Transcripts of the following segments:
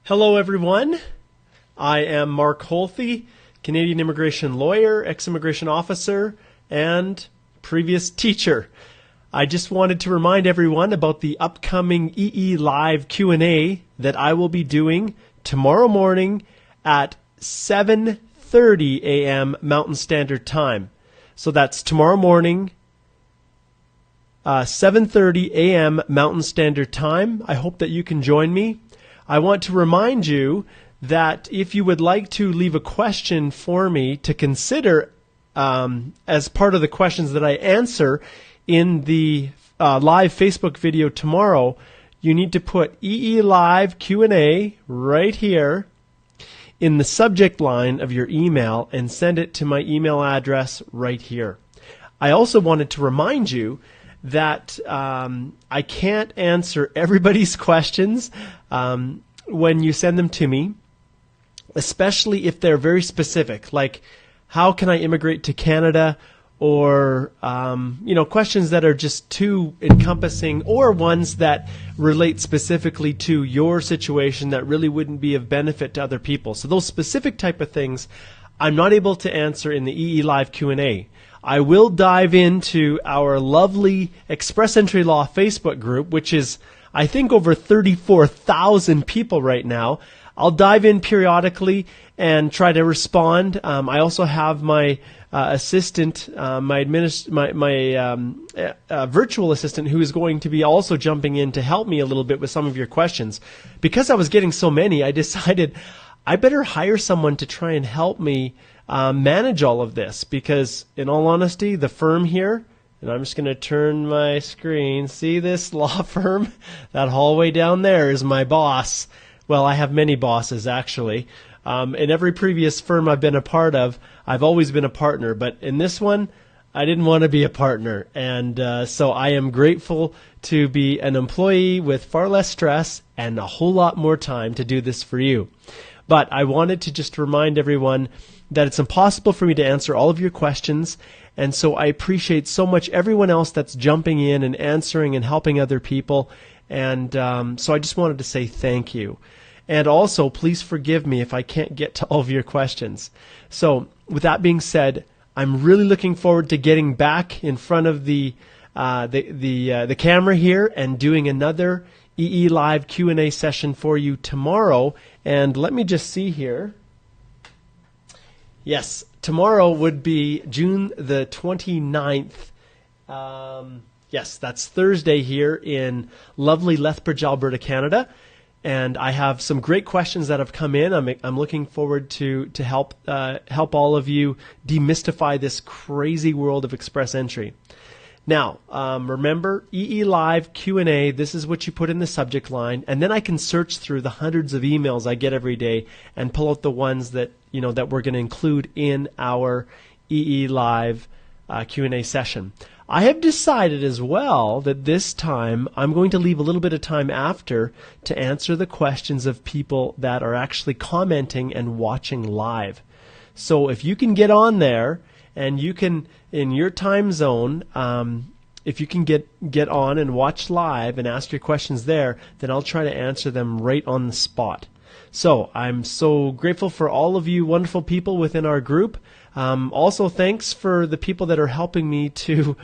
Hello, everyone. I am Mark Holthe, Canadian immigration lawyer, ex-immigration officer, and previous teacher. I just wanted to remind everyone about the upcoming EE Live Q&A that I will be doing tomorrow morning at 7:30 a.m. Mountain Standard Time. So that's tomorrow morning, 7:30 a.m. Mountain Standard Time. I hope that you can join me. I want to remind you that if you would like to leave a question for me to consider as part of the questions that I answer in the live Facebook video tomorrow, you need to put EE Live Q&A right here in the subject line of your email and send it to my email address right here. I also wanted to remind you that I can't answer everybody's questions when you send them to me, especially if they're very specific, like how can I immigrate to Canada, or questions that are just too encompassing, or ones that relate specifically to your situation that really wouldn't be of benefit to other people. So those specific type of things I'm not able to answer in the EE Live Q&A. I will dive into our lovely Express Entry Law Facebook group, which is, I think, over 34,000 people right now. I'll dive in periodically and try to respond. I also have my assistant, my virtual assistant, who is going to be also jumping in to help me a little bit with some of your questions. Because I was getting so many, I decided I better hire someone to try and help me manage all of this, because in all honesty, the firm here, and I'm just going to turn my screen, see this law firm? That hallway down there is my boss. Well, I have many bosses, actually. In every previous firm I've been a part of, I've always been a partner, but in this one, I didn't want to be a partner, and so I am grateful to be an employee with far less stress and a whole lot more time to do this for you. But I wanted to just remind everyone that it's impossible for me to answer all of your questions, and so I appreciate so much everyone else that's jumping in and answering and helping other people, and so I just wanted to say thank you. And also, please forgive me if I can't get to all of your questions. So with that being said, I'm really looking forward to getting back in front of the camera here and doing another EE Live Q&A session for you tomorrow. And let me just see here. Yes, tomorrow would be June the 29th. Yes, that's Thursday here in lovely Lethbridge, Alberta, Canada. And I have some great questions that have come in. I'm looking forward to help all of you demystify this crazy world of express entry. Now, remember, EE Live Q&A, this is what you put in the subject line, and then I can search through the hundreds of emails I get every day and pull out the ones that that we're going to include in our EE Live Q&A session. I have decided as well that this time I'm going to leave a little bit of time after to answer the questions of people that are actually commenting and watching live. So if you can get on there and you can, in your time zone, if you can get on and watch live and ask your questions there, then I'll try to answer them right on the spot. So I'm so grateful for all of you wonderful people within our group. Also, thanks for the people that are helping me to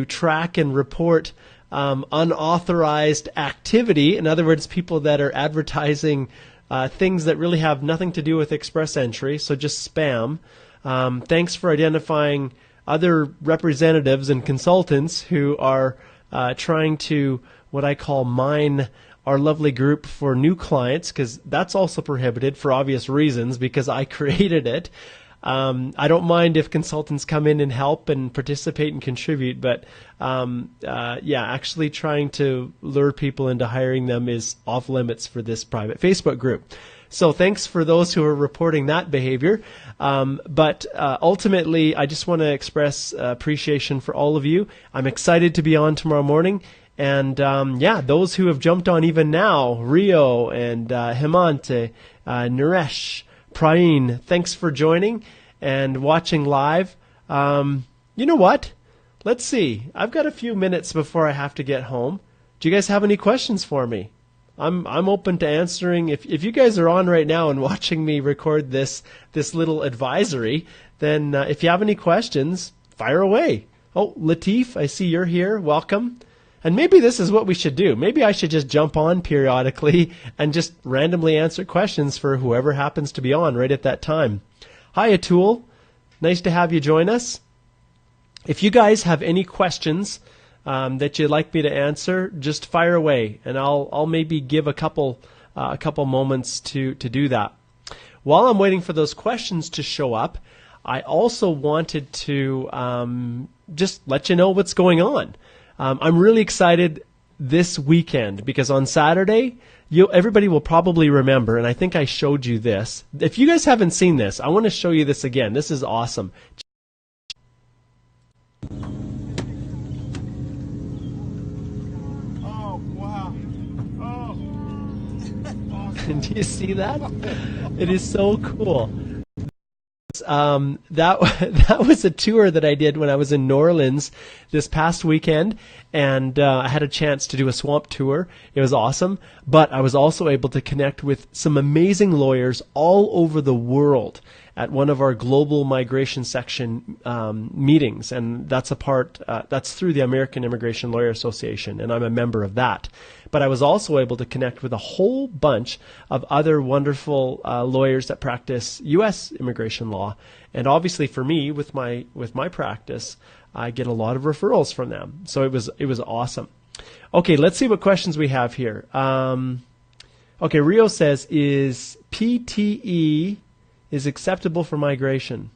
track and report unauthorized activity. In other words, people that are advertising things that really have nothing to do with express entry, so just spam. Thanks for identifying other representatives and consultants who are trying to, what I call, mine our lovely group for new clients, because that's also prohibited for obvious reasons because I created it. I don't mind if consultants come in and help and participate and contribute, but actually trying to lure people into hiring them is off limits for this private Facebook group. So thanks for those who are reporting that behavior. But ultimately, I just want to express appreciation for all of you. I'm excited to be on tomorrow morning. And those who have jumped on even now, Rio and Hemant, Naresh, Praeen, thanks for joining and watching live. You know what? Let's see. I've got a few minutes before I have to get home. Do you guys have any questions for me? I'm open to answering. If you guys are on right now and watching me record this little advisory, then if you have any questions, fire away. Oh, Latif, I see you're here. Welcome. And maybe this is what we should do. Maybe I should just jump on periodically and just randomly answer questions for whoever happens to be on right at that time. Hi, Atul. Nice to have you join us. If you guys have any questions that you'd like me to answer, just fire away, and I'll maybe give a couple moments to do that. While I'm waiting for those questions to show up, I also wanted to just let you know what's going on. I'm really excited this weekend because on Saturday, everybody will probably remember, and I think I showed you this. If you guys haven't seen this, I want to show you this again. This is awesome. Oh, wow. Oh. Do you see that? It is so cool. That was a tour that I did when I was in New Orleans this past weekend, and I had a chance to do a swamp tour. It was awesome, but I was also able to connect with some amazing lawyers all over the world at one of our global migration section meetings, and that's through the American Immigration Lawyer Association, and I'm a member of that. But I was also able to connect with a whole bunch of other wonderful lawyers that practice U.S. immigration law, and obviously for me, with my practice, I get a lot of referrals from them. So it was awesome. Okay, let's see what questions we have here. Okay, Rio says, is PTE is acceptable for migration?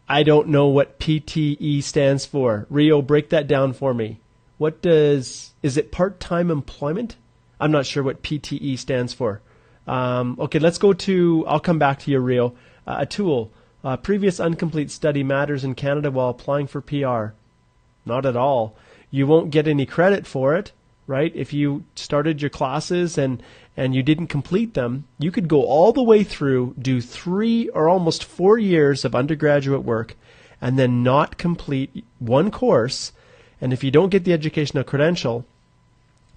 I don't know what PTE stands for. Rio, break that down for me. Is it part-time employment? I'm not sure what PTE stands for. Okay, I'll come back to you, Rio. Atul, previous incomplete study matters in Canada while applying for PR. Not at all. You won't get any credit for it, right? If you started your classes and you didn't complete them, you could go all the way through, do 3 or almost 4 years of undergraduate work, and then not complete one course. And if you don't get the educational credential,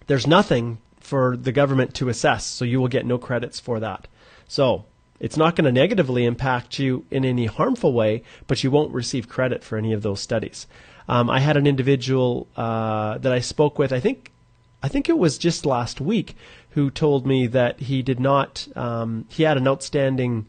there's nothing for the government to assess, so you will get no credits for that. So it's not going to negatively impact you in any harmful way, but you won't receive credit for any of those studies. I had an individual that I spoke with, I think it was just last week, who told me that he did not, he had an outstanding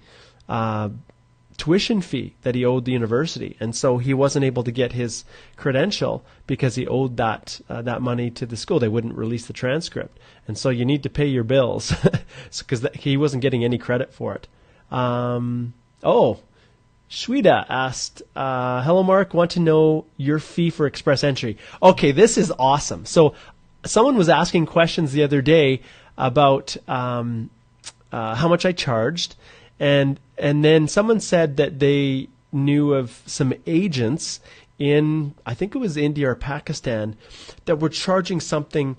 tuition fee that he owed the university, and so he wasn't able to get his credential because he owed that money to the school. They wouldn't release the transcript, and so you need to pay your bills because he wasn't getting any credit for it. Shweta asked, hello Mark, want to know your fee for express entry. Okay, this is awesome. So someone was asking questions the other day about how much I charged, and then someone said that they knew of some agents in, I think it was India or Pakistan, that were charging something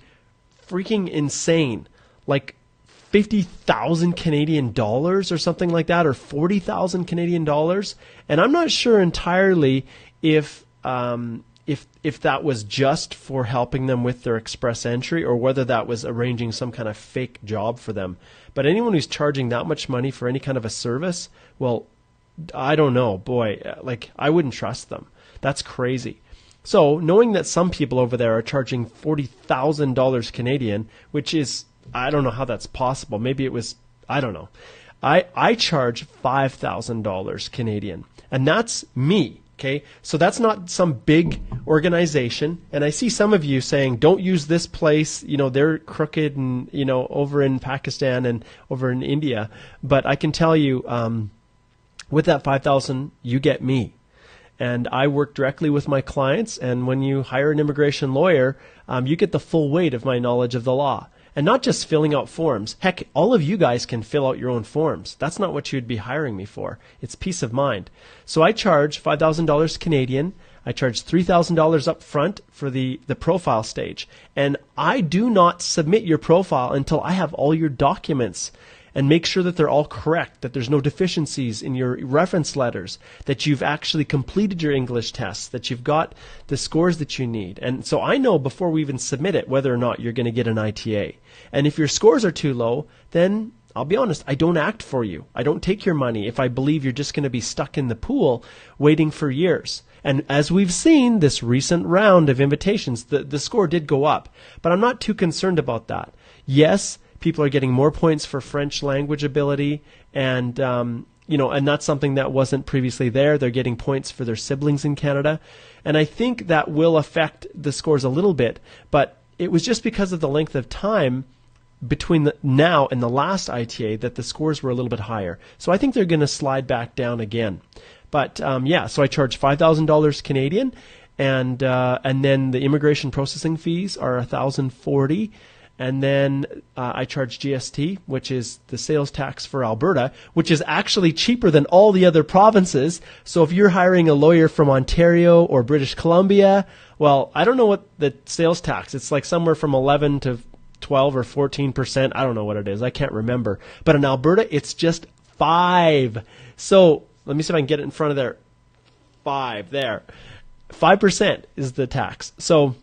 freaking insane, like 50,000 Canadian dollars or something like that, or 40,000 Canadian dollars. And I'm not sure entirely if that was just for helping them with their express entry or whether that was arranging some kind of fake job for them. But anyone who's charging that much money for any kind of a service, well, I don't know, boy, like I wouldn't trust them. That's crazy. So knowing that some people over there are charging $40,000 Canadian, which is, I don't know how that's possible. Maybe it was, I don't know. I charge $5,000 Canadian, and that's me. Okay, so that's not some big organization. And I see some of you saying, don't use this place, they're crooked, and, over in Pakistan and over in India. But I can tell you, with that 5,000, you get me. And I work directly with my clients. And when you hire an immigration lawyer, you get the full weight of my knowledge of the law. And not just filling out forms. Heck, all of you guys can fill out your own forms. That's not what you'd be hiring me for. It's peace of mind. So I charge $5,000 Canadian. I charge $3,000 up front for the profile stage. And I do not submit your profile until I have all your documents. and make sure that they're all correct, that there's no deficiencies in your reference letters, that you've actually completed your English tests, that you've got the scores that you need. And so I know before we even submit it whether or not you're going to get an ITA. And if your scores are too low, then I'll be honest, I don't act for you. I don't take your money if I believe you're just going to be stuck in the pool waiting for years. And as we've seen, this recent round of invitations, the score did go up. But I'm not too concerned about that. Yes, people are getting more points for French language ability, and and that's something that wasn't previously there. They're getting points for their siblings in Canada. And I think that will affect the scores a little bit. But it was just because of the length of time between now and the last ITA that the scores were a little bit higher. So I think they're going to slide back down again. But so I charge $5,000 Canadian, and then the immigration processing fees are $1,040, and then I charge GST, which is the sales tax for Alberta, which is actually cheaper than all the other provinces. So if you're hiring a lawyer from Ontario or British Columbia, well, I don't know what the sales tax. It's like somewhere from 11 to 12 or 14%. I don't know what it is. I can't remember. But in Alberta, it's just 5. So let me see if I can get it in front of there. 5 there. 5% is the tax. So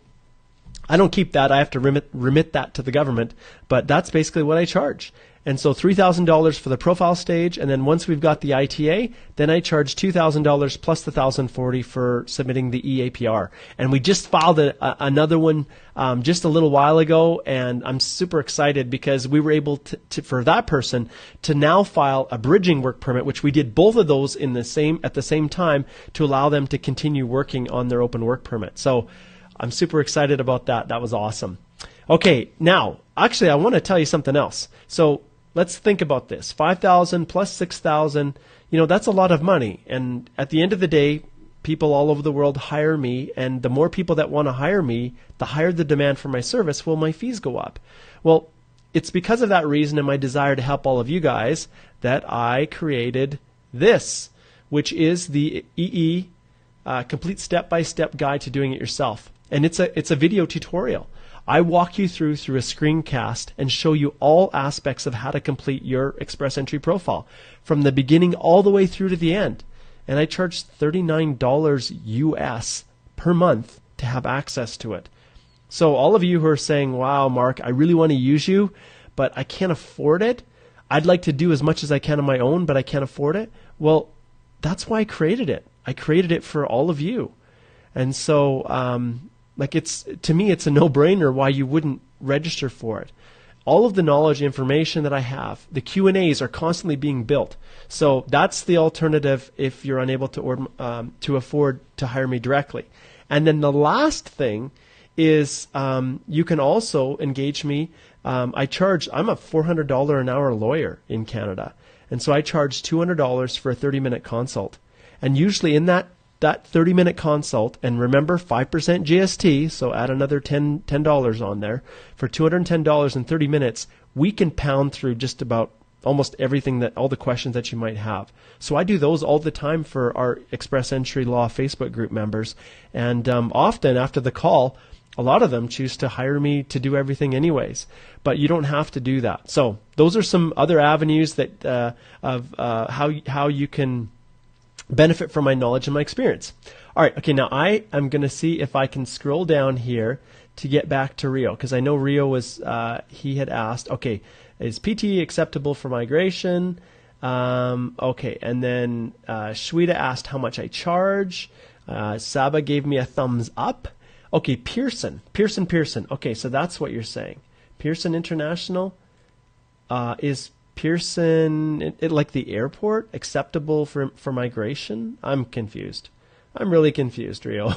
I don't keep that. I have to remit that to the government. But that's basically what I charge. And so $3,000 for the profile stage, and then once we've got the ITA, then I charge $2,000 plus the $1,040 for submitting the EAPR. And we just filed another one just a little while ago, and I'm super excited because we were able to for that person to now file a bridging work permit, which we did both of those at the same time to allow them to continue working on their open work permit. So I'm super excited about that. That was awesome. Okay, now actually I want to tell you something else. So let's think about this. 5,000 plus 6,000, that's a lot of money. And at the end of the day, people all over the world hire me, and the more people that want to hire me, the higher the demand for my service, well, my fees go up. Well, it's because of that reason and my desire to help all of you guys that I created this, which is the EE Complete Step-by-Step Guide to Doing It Yourself. And it's a video tutorial. I walk you through a screencast and show you all aspects of how to complete your Express Entry profile from the beginning all the way through to the end. And I charge $39 US per month to have access to it. So all of you who are saying, wow, Mark, I really want to use you, but I can't afford it. I'd like to do as much as I can on my own, but I can't afford it. Well, that's why I created it. I created it for all of you. And so to me, it's a no-brainer why you wouldn't register for it. All of the knowledge, information that I have, the Q&As are constantly being built. So that's the alternative if you're unable to afford to hire me directly. And then the last thing is you can also engage me. I'm a $400 an hour lawyer in Canada. And so I charge $200 for a 30-minute consult. And usually in that 30-minute consult, and remember 5% GST, so add another $10 on there. For $210 in 30 minutes, we can pound through just about almost everything, all the questions that you might have. So I do those all the time for our Express Entry Law Facebook group members. And often after the call, a lot of them choose to hire me to do everything anyways. But you don't have to do that. So those are some other avenues that of how you can benefit from my knowledge and my experience. All right, okay, now I am going to see if I can scroll down here to get back to Rio, because I know Rio was, he had asked, okay, is PT acceptable for migration? Okay, and then Shweta asked how much I charge. Saba gave me a thumbs up. Okay, Pearson. Okay, so that's what you're saying. Pearson International is Pearson, like the airport, acceptable for migration? I'm confused. I'm really confused, Rio.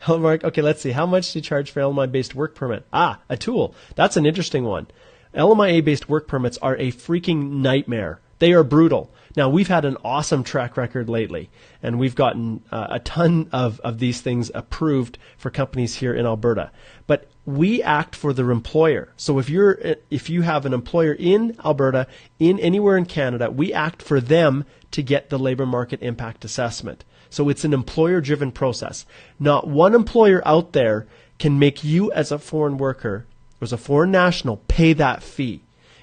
Hello, Mark. Okay, let's see. How much do you charge for LMI-based work permit? A tool. That's an interesting one. LMIA-based work permits are a freaking nightmare. They are brutal. Now, we've had an awesome track record lately, and we've gotten a ton of these things approved for companies here in Alberta. But we act for their employer. So if you have an employer in Alberta, in anywhere in Canada, we act for them to get the labor market impact assessment. So it's an employer-driven process. Not one employer out there can make you as a foreign worker, as a foreign national, pay that fee.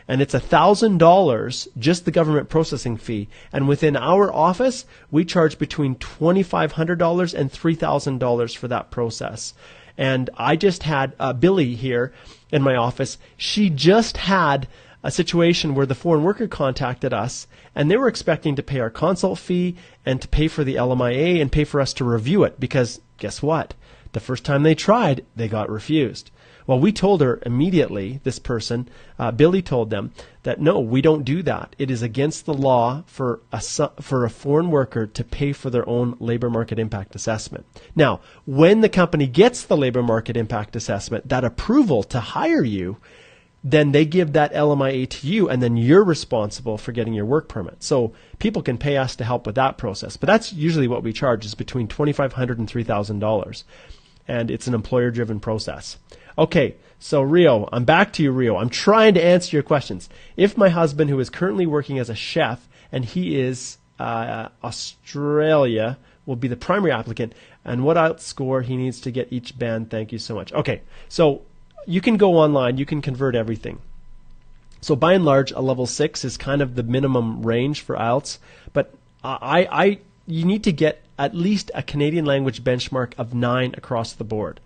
And it's $1,000, just the government processing fee. And within our office, we charge between $2,500 and $3,000 for that process. And I just had Billy here in my office. She just had a situation where the foreign worker contacted us, and they were expecting to pay our consult fee and to pay for the LMIA and pay for us to review it, because guess what? The first time they tried, they got refused. Well, we told her immediately, this person, Billy told them that no, we don't do that. It is against the law for a foreign worker to pay for their own labor market impact assessment. Now, when the company gets the labor market impact assessment, that approval to hire you, then they give that LMIA to you, and then you're responsible for getting your work permit. So people can pay us to help with that process. But that's usually what we charge, is between $2,500 and $3,000. And it's an employer-driven process. Okay, so Rio, I'm back to you, Rio. I'm trying to answer your questions. If my husband, who is currently working as a chef, and he is Australia, will be the primary applicant, and what outscore he needs to get each band, thank you so much. Okay, so you can go online, you can convert everything. So by and large, a level 6 is kind of the minimum range for IELTS, but you need to get at least a Canadian language benchmark of 9 across the board.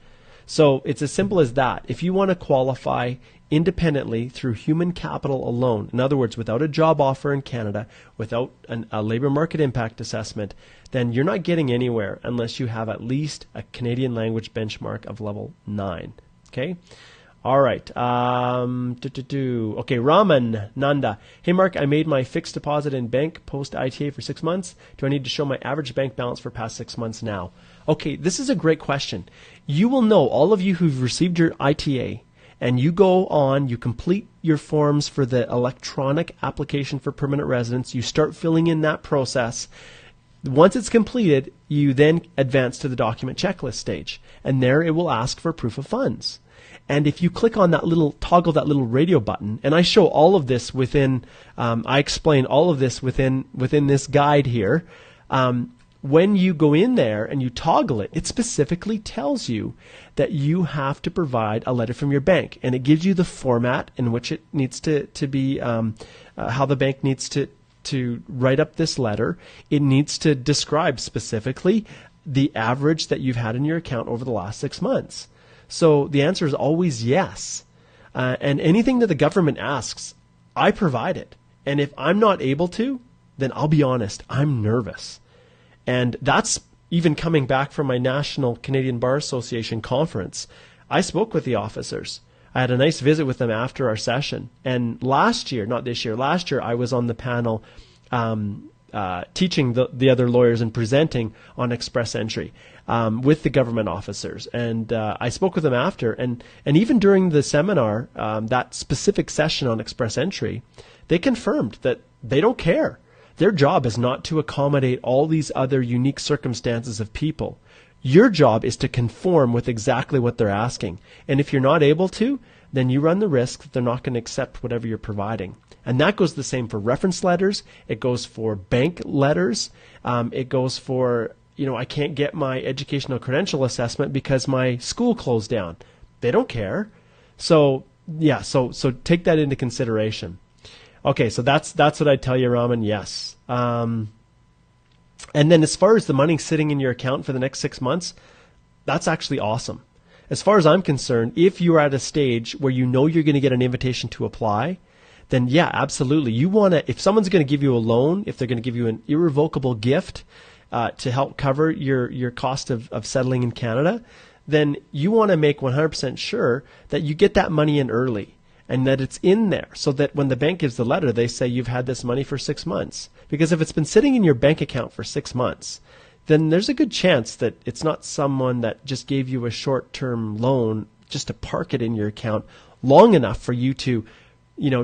So it's as simple as that. If you want to qualify independently through human capital alone, in other words, without a job offer in Canada, without a labor market impact assessment, then you're not getting anywhere unless you have at least a Canadian language benchmark of level 9. Okay? All right. Okay, Raman Nanda. Hey, Mark, I made my fixed deposit in bank post-ITA for 6 months. Do I need to show my average bank balance for past 6 months now? Okay, this is a great question. You will know, all of you who've received your ITA, and you go on, you complete your forms for the electronic application for permanent residence, you start filling in that process. Once it's completed, you then advance to the document checklist stage, and there it will ask for proof of funds. And if you click on that little toggle, that little radio button, and I show all of this within, I explain all of this within this guide here. When you go in there and you toggle it, it specifically tells you that you have to provide a letter from your bank, and it gives you the format in which it needs to be, how the bank needs to write up this letter. It needs to describe specifically the average that you've had in your account over the last 6 months. So the answer is always yes. And anything that the government asks, I provide it. And if I'm not able to, then I'll be honest, I'm nervous. And that's even coming back from my National Canadian Bar Association conference. I spoke with the officers. I had a nice visit with them after our session. And last year, not this year, last year I was on the panel teaching the other lawyers and presenting on express entry with the government officers. And I spoke with them after. And even during the seminar, that specific session on express entry, they confirmed that they don't care. Their job is not to accommodate all these other unique circumstances of people. Your job is to conform with exactly what they're asking. And if you're not able to, then you run the risk that they're not going to accept whatever you're providing. And that goes the same for reference letters. It goes for bank letters. It goes for, I can't get my educational credential assessment because my school closed down. They don't care. So, yeah, so take that into consideration. Okay, so that's what I'd tell you, Raman, yes. And then as far as the money sitting in your account for the next 6 months, that's actually awesome. As far as I'm concerned, if you're at a stage where you know you're going to get an invitation to apply, then yeah, absolutely. You want to, if someone's going to give you a loan, if they're going to give you an irrevocable gift to help cover your cost of settling in Canada, then you want to make 100% sure that you get that money in early and that it's in there so that when the bank gives the letter, they say you've had this money for 6 months. Because if it's been sitting in your bank account for 6 months, then there's a good chance that it's not someone that just gave you a short-term loan just to park it in your account long enough for you to,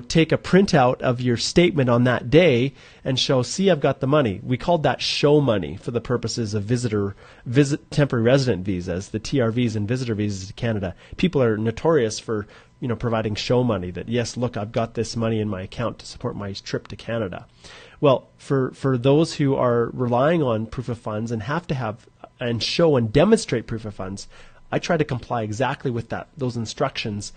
take a printout of your statement on that day and show, see, I've got the money. We called that show money for the purposes of temporary resident visas, the TRVs and visitor visas to Canada. People are notorious for, providing show money that, yes, look, I've got this money in my account to support my trip to Canada. Well, for those who are relying on proof of funds and have to have and show and demonstrate proof of funds, I try to comply exactly with those instructions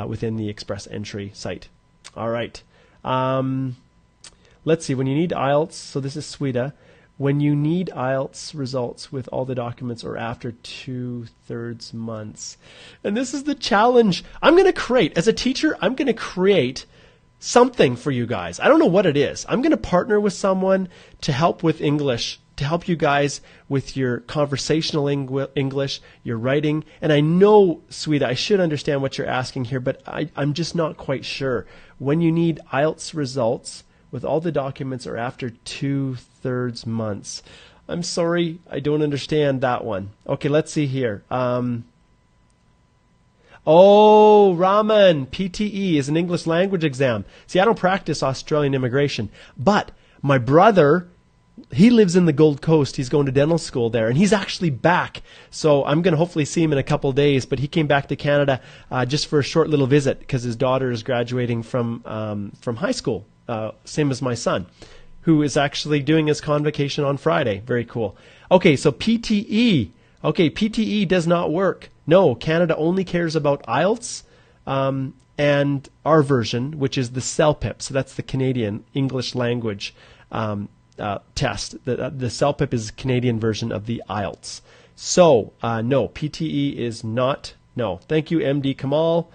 within the Express Entry site. All right. Let's see, when you need IELTS, so this is Sweden. When you need IELTS results with all the documents or after 2/3 months. And this is the challenge. I'm going to create, as a teacher, I'm going to create something for you guys. I don't know what it is. I'm going to partner with someone to help with English, to help you guys with your conversational English, your writing. And I know, Sweden, I should understand what you're asking here, but I'm just not quite sure. When you need IELTS results with all the documents or after 2/3 months. I'm sorry, I don't understand that one. Okay, let's see here. Oh, Raman, PTE is an English language exam. See, I don't practice Australian immigration, but my brother, he lives in the Gold Coast. He's going to dental school there, and he's actually back. So I'm going to hopefully see him in a couple of days, but he came back to Canada just for a short little visit because his daughter is graduating from high school. Same as my son, who is actually doing his convocation on Friday. Very cool. Okay, so PTE. Okay, PTE does not work. No, Canada only cares about IELTS and our version, which is the CELPIP. So that's the Canadian English language test. The CELPIP is the Canadian version of the IELTS. So, no, PTE is not. No. Thank you, MD Kamal.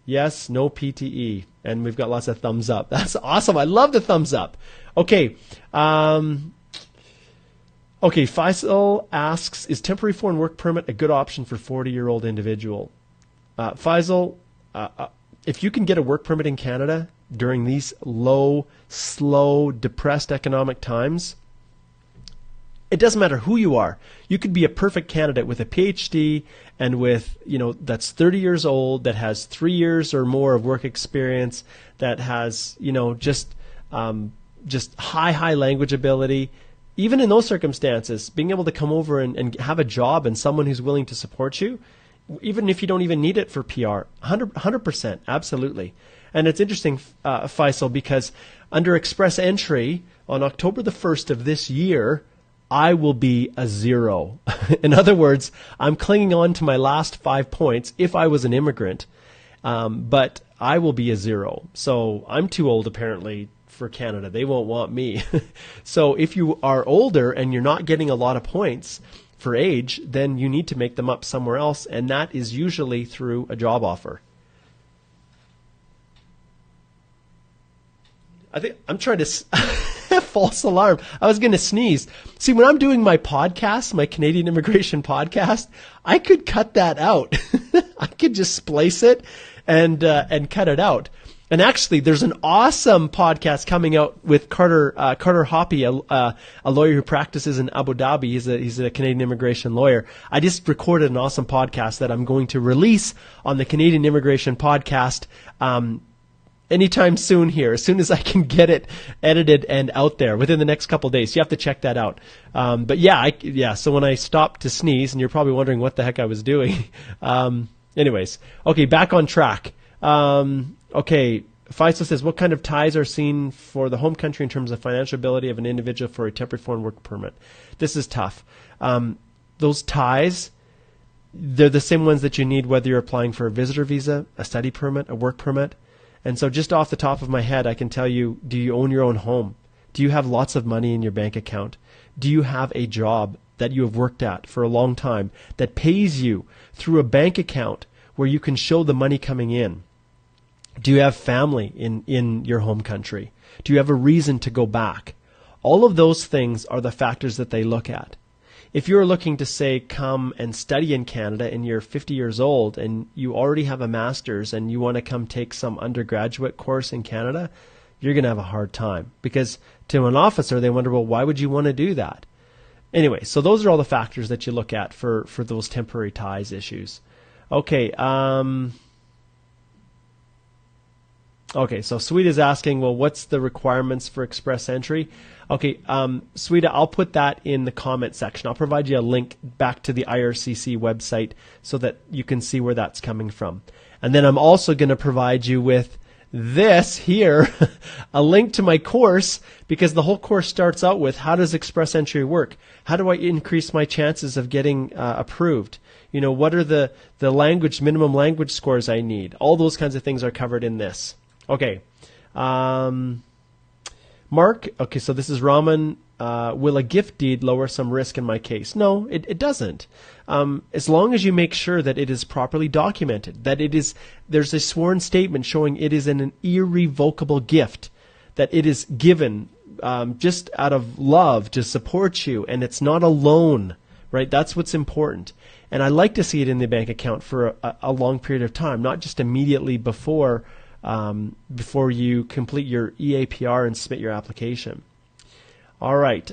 Yes, no PTE. And we've got lots of thumbs up. That's awesome. I love the thumbs up. Okay. Okay, Faisal asks, is temporary foreign work permit a good option for 40-year-old individual? Faisal, if you can get a work permit in Canada during these low, slow, depressed economic times, it doesn't matter who you are. You could be a perfect candidate with a PhD and with, that's 30 years old, that has 3 years or more of work experience, that has, just high language ability. Even in those circumstances, being able to come over and have a job and someone who's willing to support you, even if you don't even need it for PR, 100%, absolutely. And it's interesting, Faisal, because under Express Entry on October the 1st of this year, I will be a 0. In other words, I'm clinging on to my last 5 points if I was an immigrant, but I will be a 0. So I'm too old apparently for Canada. They won't want me. So if you are older and you're not getting a lot of points for age, then you need to make them up somewhere else, and that is usually through a job offer. I think I'm trying to false alarm. I was going to sneeze. See, when I'm doing my podcast, my Canadian immigration podcast, I could cut that out. I could just splice it and cut it out. And actually, there's an awesome podcast coming out with Carter Hoppy, a lawyer who practices in Abu Dhabi. He's a Canadian immigration lawyer. I just recorded an awesome podcast that I'm going to release on the Canadian Immigration Podcast anytime soon here, as soon as I can get it edited and out there within the next couple of days. You have to check that out. But so when I stopped to sneeze, and you're probably wondering what the heck I was doing. Anyways, okay, back on track. Okay, Faisal says, what kind of ties are seen for the home country in terms of financial ability of an individual for a temporary foreign work permit? This is tough. Those ties, they're the same ones that you need whether you're applying for a visitor visa, a study permit, a work permit. And so just off the top of my head, I can tell you, do you own your own home? Do you have lots of money in your bank account? Do you have a job that you have worked at for a long time that pays you through a bank account where you can show the money coming in? Do you have family in your home country? Do you have a reason to go back? All of those things are the factors that they look at. If you're looking to, say, come and study in Canada and you're 50 years old and you already have a master's and you want to come take some undergraduate course in Canada, you're going to have a hard time. Because to an officer, they wonder, well, why would you want to do that? Anyway, so those are all the factors that you look at for those temporary ties issues. Okay, okay, so Sweden is asking, well, what's the requirements for Express Entry? Okay, Sweden, I'll put that in the comment section. I'll provide you a link back to the IRCC website so that you can see where that's coming from. And then I'm also going to provide you with this here, a link to my course, because the whole course starts out with, how does Express Entry work? How do I increase my chances of getting approved? You know, what are the minimum language scores I need? All those kinds of things are covered in this. Okay, Mark, okay, so this is Raman. Will a gift deed lower some risk in my case? No, it doesn't. As long as you make sure that it is properly documented, that there's a sworn statement showing it is an irrevocable gift, that it is given just out of love to support you, and it's not a loan, right? That's what's important. And I like to see it in the bank account for a long period of time, not just immediately before you complete your EAPR and submit your application. All right.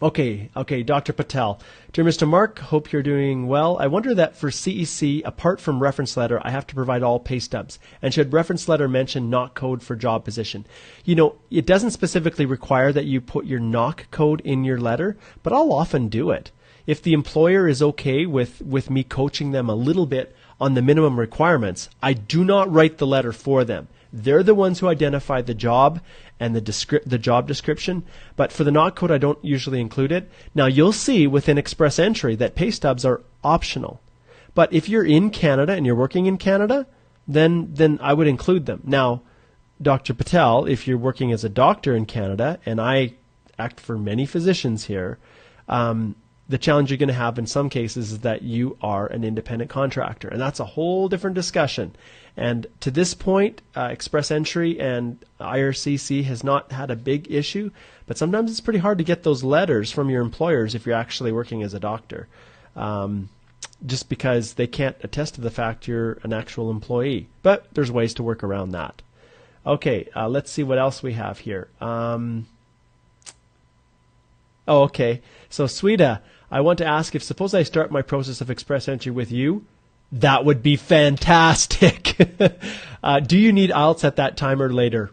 Okay, Dr. Patel. Dear Mr. Mark, hope you're doing well. I wonder that for CEC, apart from reference letter, I have to provide all pay stubs. And should reference letter mention knock code for job position? You know, it doesn't specifically require that you put your knock code in your letter, but I'll often do it. If the employer is okay with me coaching them a little bit on the minimum requirements, I do not write the letter for them. They're the ones who identify the job and the job description, but for the knock code, I don't usually include it. Now, you'll see within Express Entry that pay stubs are optional. But if you're in Canada and you're working in Canada, then I would include them. Now, Dr. Patel, if you're working as a doctor in Canada, and I act for many physicians here, the challenge you're going to have in some cases is that you are an independent contractor, and that's a whole different discussion. And to this point, Express Entry and IRCC has not had a big issue, but sometimes it's pretty hard to get those letters from your employers if you're actually working as a doctor, just because they can't attest to the fact you're an actual employee. But there's ways to work around that. Okay, let's see what else we have here. Okay. So, Sweda, I want to ask if suppose I start my process of Express Entry with you, that would be fantastic. Do you need IELTS at that time or later?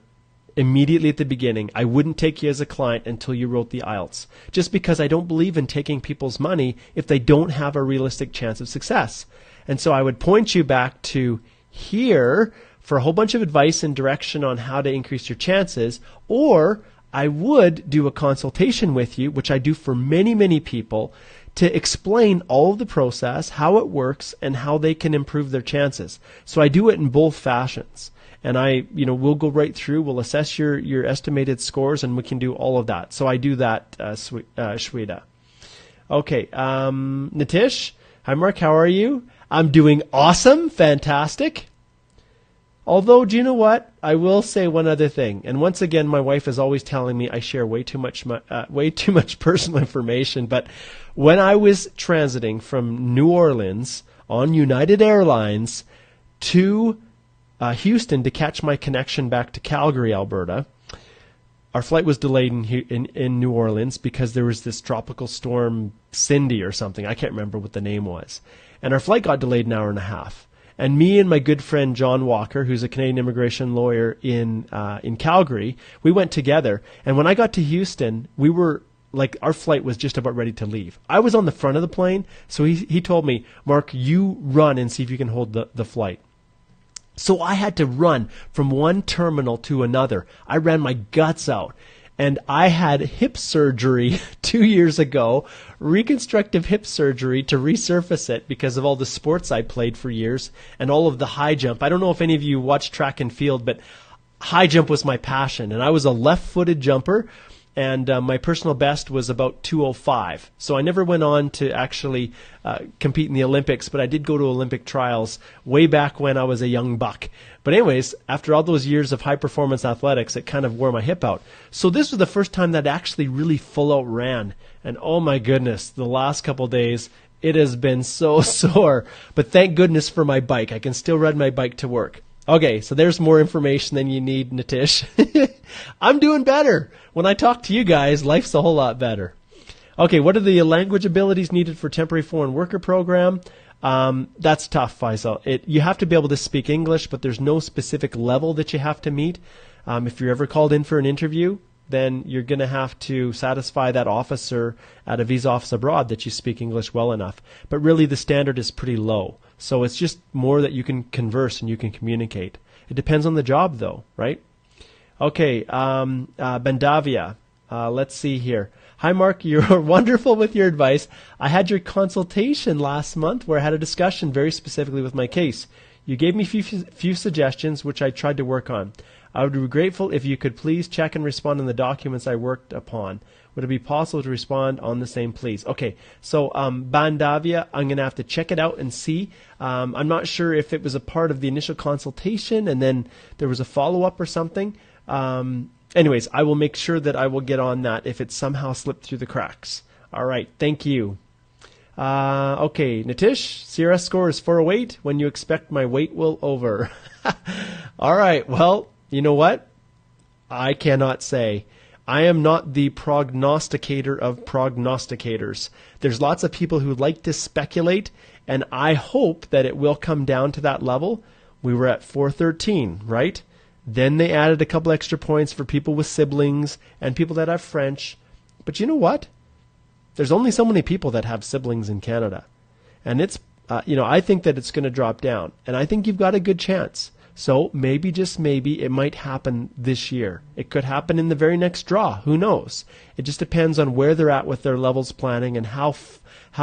Immediately at the beginning. I wouldn't take you as a client until you wrote the IELTS, just because I don't believe in taking people's money if they don't have a realistic chance of success. And so I would point you back to here for a whole bunch of advice and direction on how to increase your chances, or I would do a consultation with you, which I do for many, many people, to explain all of the process, how it works, and how they can improve their chances. So I do it in both fashions. And we'll go right through, we'll assess your estimated scores, and we can do all of that. So I do that, Shweta. Okay, Nitish. Hi, Mark, how are you? I'm doing awesome, fantastic. Although, do you know what? I will say one other thing. And once again, my wife is always telling me I share way too much personal information. But when I was transiting from New Orleans on United Airlines to Houston to catch my connection back to Calgary, Alberta, our flight was delayed in New Orleans because there was this tropical storm, Cindy or something. I can't remember what the name was. And our flight got delayed an hour and a half. And me and my good friend John Walker, who's a Canadian immigration lawyer in Calgary, we went together. And when I got to Houston, we were like, our flight was just about ready to leave. I was on the front of the plane, so he told me, Mark, you run and see if you can hold the flight. So I had to run from one terminal to another. I ran my guts out. And I had hip surgery 2 years ago, reconstructive hip surgery to resurface it because of all the sports I played for years and all of the high jump. I don't know if any of you watch track and field, but high jump was my passion. And I was a left-footed jumper, and my personal best was about 205. So I never went on to actually compete in the Olympics, but I did go to Olympic trials way back when I was a young buck. But anyways, after all those years of high-performance athletics, it kind of wore my hip out. So this was the first time that I actually really full-out ran. And oh my goodness, the last couple of days, it has been so sore. But thank goodness for my bike. I can still ride my bike to work. Okay, so there's more information than you need, Nitish. I'm doing better. When I talk to you guys, life's a whole lot better. Okay, what are the language abilities needed for temporary foreign worker program? That's tough, Faisal. You have to be able to speak English, but there's no specific level that you have to meet. If you're ever called in for an interview, then you're going to have to satisfy that officer at a visa office abroad that you speak English well enough. But really the standard is pretty low. So it's just more that you can converse and you can communicate. It depends on the job though, right? Okay, Bandavia. Let's see here. Hi, Mark. You're wonderful with your advice. I had your consultation last month where I had a discussion very specifically with my case. You gave me few suggestions, which I tried to work on. I would be grateful if you could please check and respond on the documents I worked upon. Would it be possible to respond on the same, please? Okay, so Bandavia, I'm going to have to check it out and see. I'm not sure if it was a part of the initial consultation and then there was a follow-up or something. Anyways, I will make sure that I will get on that if it somehow slipped through the cracks. All right, thank you. Okay, Nitish, CRS score is 408. When you expect my wait will over. All right, well, you know what? I cannot say. I am not the prognosticator of prognosticators. There's lots of people who like to speculate, and I hope that it will come down to that level. We were at 413, right? Then they added a couple extra points for people with siblings and people that have French. But you know what? There's only so many people that have siblings in Canada. And it's, I think that it's going to drop down. And I think you've got a good chance. So maybe, just maybe, it might happen this year. It could happen in the very next draw. Who knows? It just depends on where they're at with their levels planning and how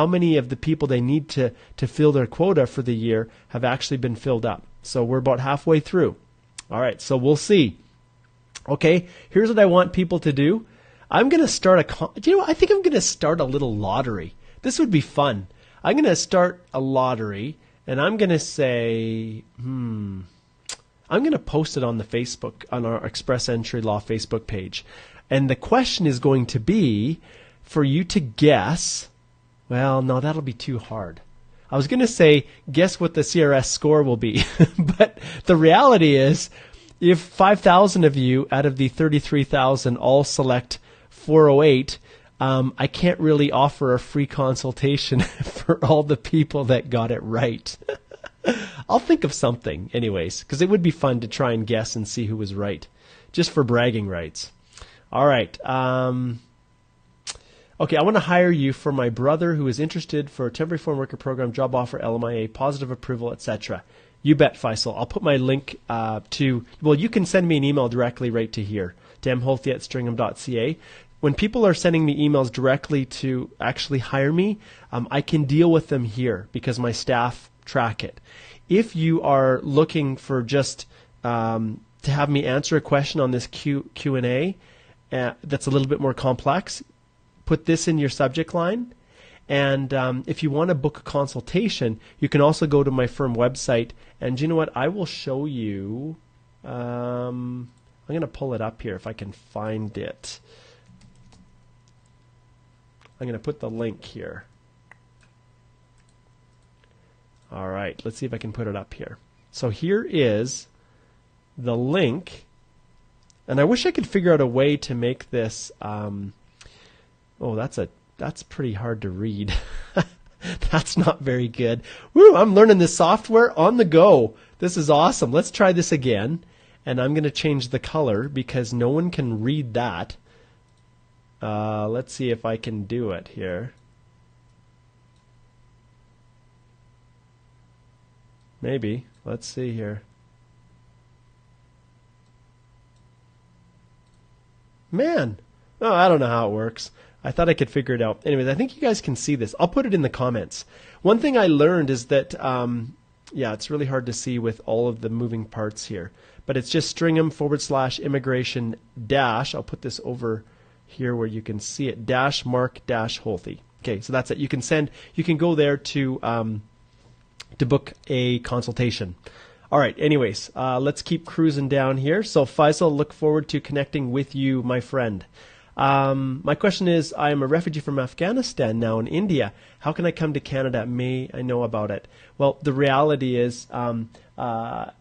many of the people they need to fill their quota for the year have actually been filled up. So we're about halfway through. All right, so we'll see. Okay, here's what I want people to do. I'm going to start I think I'm going to start a little lottery. This would be fun. I'm going to start a lottery, and I'm going to say, I'm going to post it on the Facebook, on our Express Entry Law Facebook page. And the question is going to be for you to guess. Well, no, that'll be too hard. I was going to say, guess what the CRS score will be. But the reality is, if 5,000 of you out of the 33,000 all select 408, I can't really offer a free consultation for all the people that got it right. I'll think of something anyways, because it would be fun to try and guess and see who was right, just for bragging rights. All right. Okay, I want to hire you for my brother who is interested for a temporary foreign worker program, job offer, LMIA, positive approval, etc. You bet, Faisal. I'll put my link you can send me an email directly right to here, to mholthy@stringham.ca. When people are sending me emails directly to actually hire me, I can deal with them here because my staff track it. If you are looking for just to have me answer a question on this Q&A that's a little bit more complex, put this in your subject line. And if you want to book a consultation, you can also go to my firm website. And you know what? I will show you. I'm going to pull it up here if I can find it. I'm going to put the link here. All right, let's see if I can put it up here. So here is the link. And I wish I could figure out a way to make this... that's pretty hard to read. That's not very good. Woo, I'm learning this software on the go. This is awesome. Let's try this again. And I'm going to change the color because no one can read that. Let's see if I can do it here. Maybe. Let's see here. Man. Oh, I don't know how it works. I thought I could figure it out. Anyways, I think you guys can see this. I'll put it in the comments. One thing I learned is that, it's really hard to see with all of the moving parts here. But it's just Stringham /immigration dash. I'll put this over here where you can see it. Dash Mark dash Holthy. Okay, so that's it. You can go there to book a consultation. All right, anyways, let's keep cruising down here. So Faisal, look forward to connecting with you, my friend. My question is, I am a refugee from Afghanistan now in India. How can I come to Canada? May I know about it? Well, the reality is, Hamadullah,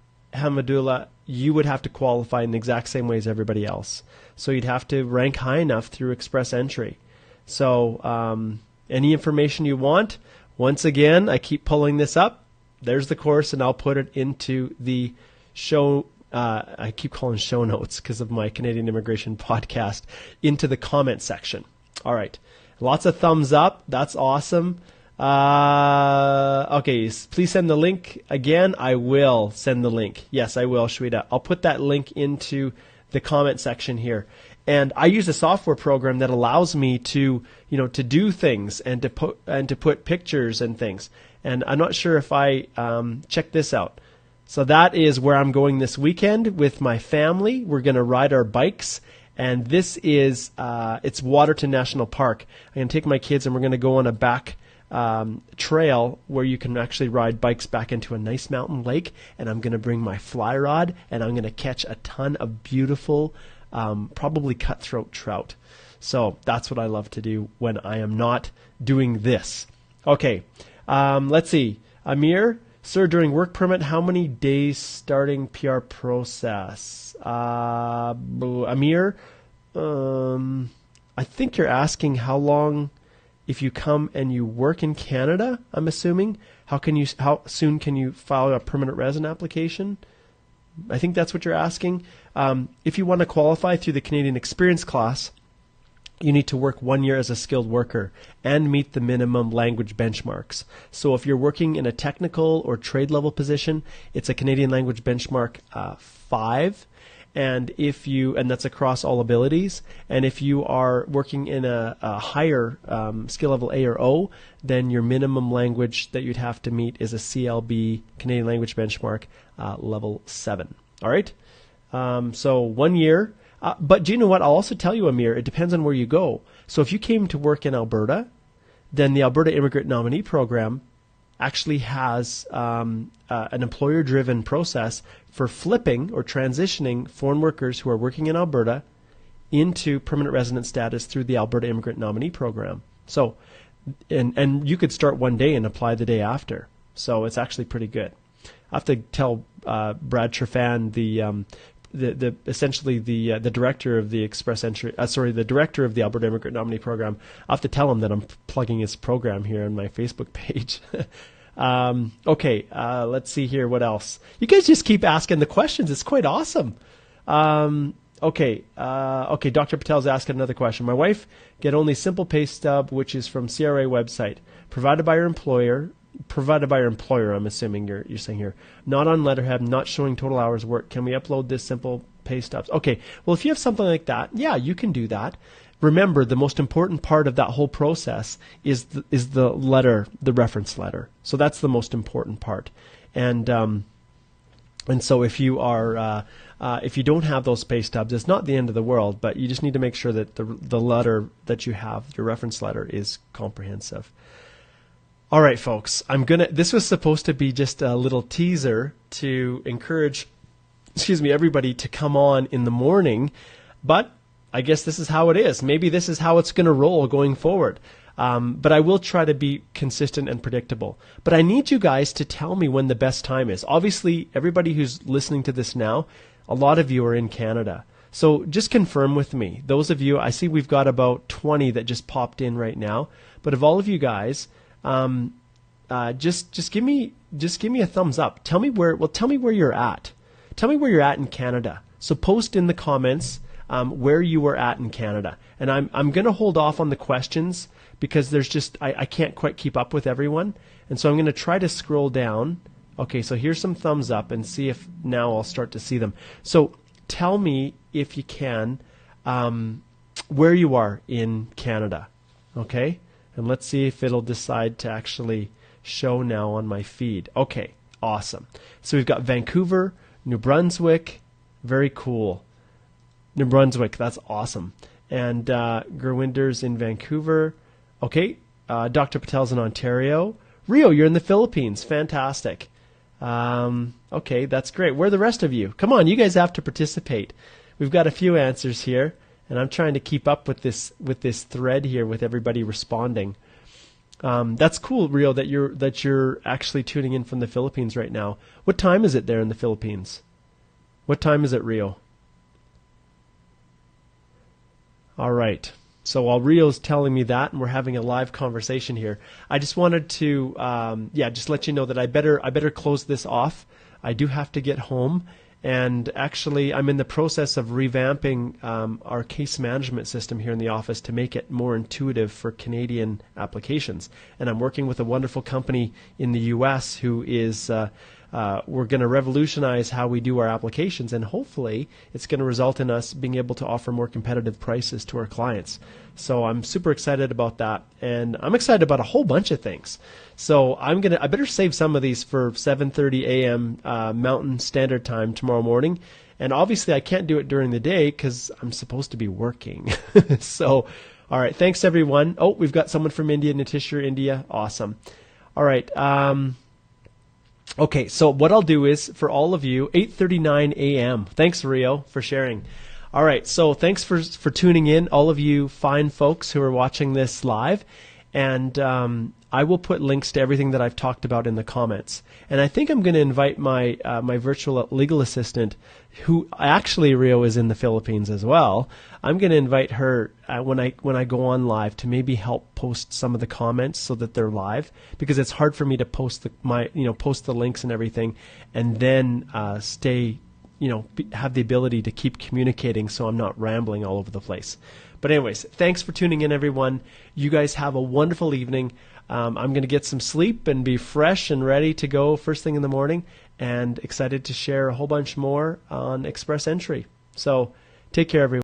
you would have to qualify in the exact same way as everybody else. So you'd have to rank high enough through Express Entry. So any information you want, once again, I keep pulling this up. There's the course, and I'll put it into the show. I keep calling show notes because of my Canadian Immigration podcast, into the comment section. All right. Lots of thumbs up. That's awesome. Okay, please send the link. Again, I will send the link. Yes, I will, Shweta. I'll put that link into the comment section here. And I use a software program that allows me to do things and to put pictures and things. And I'm not sure if I check this out. So that is where I'm going this weekend with my family. We're going to ride our bikes. And this is, it's Waterton National Park. I'm going to take my kids and we're going to go on a back trail where you can actually ride bikes back into a nice mountain lake. And I'm going to bring my fly rod and I'm going to catch a ton of beautiful, probably cutthroat trout. So that's what I love to do when I am not doing this. Okay, let's see. Amir, sir, during work permit, how many days starting PR process? Amir, I think you're asking how long if you come and you work in Canada, I'm assuming. How soon can you file a permanent resident application? I think that's what you're asking. If you want to qualify through the Canadian Experience class, you need to work 1 year as a skilled worker and meet the minimum language benchmarks. So if you're working in a technical or trade level position, it's a Canadian language benchmark 5. And and that's across all abilities. And if you are working in a higher skill level A or O, then your minimum language that you'd have to meet is a CLB, Canadian Language Benchmark, level 7. All right? So 1 year. But do you know what? I'll also tell you, Amir, it depends on where you go. So if you came to work in Alberta, then the Alberta Immigrant Nominee Program actually has an employer-driven process for flipping or transitioning foreign workers who are working in Alberta into permanent resident status through the Alberta Immigrant Nominee Program. So, and you could start one day and apply the day after. So it's actually pretty good. I have to tell Brad Trefan, essentially the director of the Express Entry, the director of the Alberta Immigrant Nominee Program. I have to tell him that I'm plugging his program here on my Facebook page. Okay, let's see here. What else? You guys just keep asking the questions. It's quite awesome. Okay, Dr. Patel's asking another question. My wife get only simple pay stub, which is from CRA website, provided by her employer. I'm assuming you're saying here. Not on letterhead, not showing total hours worked. Can we upload this simple pay stubs? Okay, well, if you have something like that, yeah, you can do that. Remember, the most important part of that whole process is the letter, the reference letter. So that's the most important part. And so if you are if you don't have those pay stubs, it's not the end of the world, but you just need to make sure that the letter that you have, your reference letter, is comprehensive. All right, folks, this was supposed to be just a little teaser to encourage, everybody to come on in the morning, but I guess this is how it is. Maybe this is how it's going to roll going forward. But I will try to be consistent and predictable. But I need you guys to tell me when the best time is. Obviously, everybody who's listening to this now, a lot of you are in Canada. So just confirm with me. Those of you, I see we've got about 20 that just popped in right now. But of all of you guys, just give me a thumbs up. Tell me where you're at. Tell me where you're at in Canada. So post in the comments where you were at in Canada. And I'm going to hold off on the questions because I can't quite keep up with everyone. And so I'm going to try to scroll down. Okay, so here's some thumbs up and see if now I'll start to see them. So tell me, if you can, where you are in Canada. Okay? And let's see if it'll decide to actually show now on my feed. Okay, awesome. So we've got Vancouver, New Brunswick. Very cool. New Brunswick, that's awesome. And Gurwinder's in Vancouver. Okay, Dr. Patel's in Ontario. Rio, you're in the Philippines. Fantastic. Okay, that's great. Where are the rest of you? Come on, you guys have to participate. We've got a few answers here. And I'm trying to keep up with this thread here with everybody responding. That's cool, Rio, that you're actually tuning in from the Philippines right now. What time is it there in the Philippines? What time is it, Rio? All right. So while Rio's telling me that, and we're having a live conversation here, I just wanted to just let you know that I better close this off. I do have to get home. And actually, I'm in the process of revamping our case management system here in the office to make it more intuitive for Canadian applications. And I'm working with a wonderful company in the U.S. who is we're going to revolutionize how we do our applications, and hopefully it's going to result in us being able to offer more competitive prices to our clients. So I'm super excited about that, and I'm excited about a whole bunch of things. So I better save some of these for 7:30 a.m. Mountain Standard Time tomorrow morning. And obviously I can't do it during the day because I'm supposed to be working. So, all right, thanks everyone. Oh, we've got someone from India, Nitishra, India. Awesome. All right. Okay, so what I'll do is, for all of you, 8:39 a.m. Thanks, Rio, for sharing. All right, so thanks for tuning in, all of you fine folks who are watching this live. And I will put links to everything that I've talked about in the comments. And I think I'm going to invite my my virtual legal assistant, who actually, Rio, is in the Philippines as well. I'm going to invite her when I go on live to maybe help post some of the comments so that they're live, because it's hard for me to post the links and everything, and then have the ability to keep communicating so I'm not rambling all over the place. But anyways, thanks for tuning in, everyone. You guys have a wonderful evening. I'm going to get some sleep and be fresh and ready to go first thing in the morning, and excited to share a whole bunch more on Express Entry. So take care, everyone.